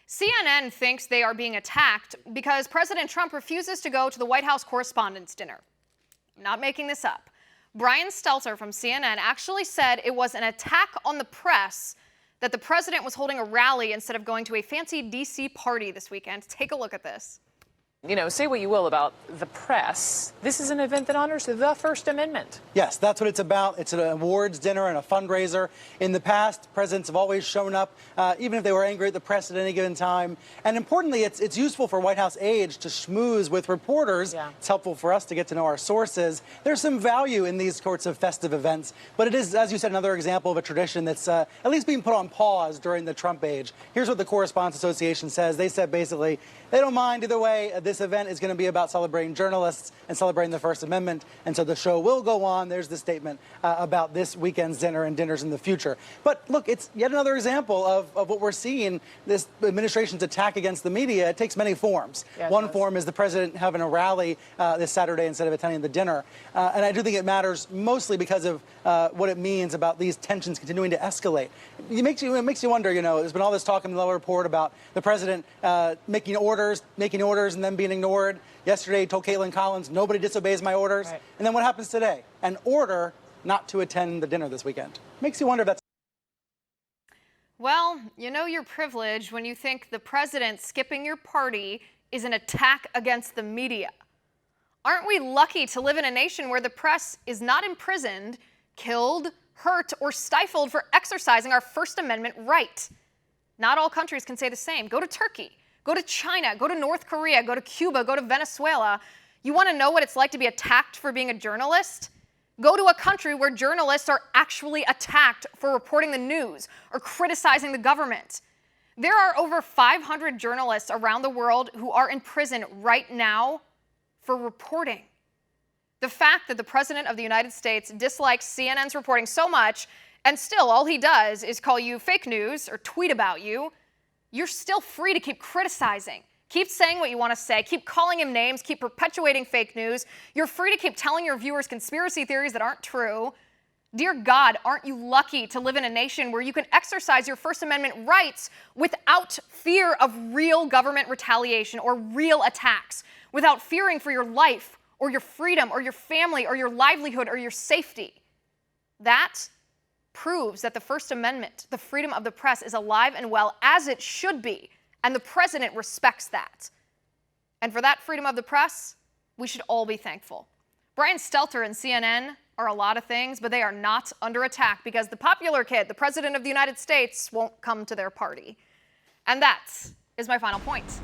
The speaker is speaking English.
CNN thinks they are being attacked because President Trump refuses to go to the White House Correspondents' Dinner. I'm not making this up. Brian Stelter from CNN actually said it was an attack on the press that the president was holding a rally instead of going to a fancy D.C. party this weekend. Take a look at this. You know, say what you will about the press. This is an event that honors the First Amendment. Yes, that's what it's about. It's an awards dinner and a fundraiser. In the past, presidents have always shown up, even if they were angry at the press at any given time. And importantly, it's useful for White House aides to schmooze with reporters. Yeah. It's helpful for us to get to know our sources. There's some value in these sorts of festive events, but it is, as you said, another example of a tradition that's at least being put on pause during the Trump age. Here's what the Correspondents Association says. They said basically they don't mind either way. This event is going to be about celebrating journalists and celebrating the First Amendment, and so the show will go on. There's the statement about this weekend's dinner and dinners in the future. But look, it's yet another example of what we're seeing, this administration's attack against the media. It takes many forms. Yeah, One form is the president having a rally this Saturday instead of attending the dinner. And I do think it matters mostly because of what it means about these tensions continuing to escalate. It makes you wonder, you know, there's been all this talk in the Mueller report about the president making orders and then being ignored. Yesterday, he told Caitlin Collins, nobody disobeys my orders. Right. And then what happens today? An order not to attend the dinner this weekend. Makes you wonder if that's... Well, you know you're privileged when you think the president skipping your party is an attack against the media. Aren't we lucky to live in a nation where the press is not imprisoned, killed, hurt, or stifled for exercising our First Amendment right? Not all countries can say the same. Go to Turkey. Go to China, go to North Korea, go to Cuba, go to Venezuela. You want to know what it's like to be attacked for being a journalist? Go to a country where journalists are actually attacked for reporting the news or criticizing the government. There are over 500 journalists around the world who are in prison right now for reporting. The fact that the President of the United States dislikes CNN's reporting so much, and still all he does is call you fake news or tweet about you, you're still free to keep criticizing. Keep saying what you want to say. Keep calling him names. Keep perpetuating fake news. You're free to keep telling your viewers conspiracy theories that aren't true. Dear God, aren't you lucky to live in a nation where you can exercise your First Amendment rights without fear of real government retaliation or real attacks, without fearing for your life or your freedom or your family or your livelihood or your safety? That proves that the First Amendment, the freedom of the press, is alive and well, as it should be, and the president respects that. And for that freedom of the press, we should all be thankful. Brian Stelter and CNN are a lot of things, but they are not under attack because the popular kid, the President of the United States, won't come to their party. And that is my final point.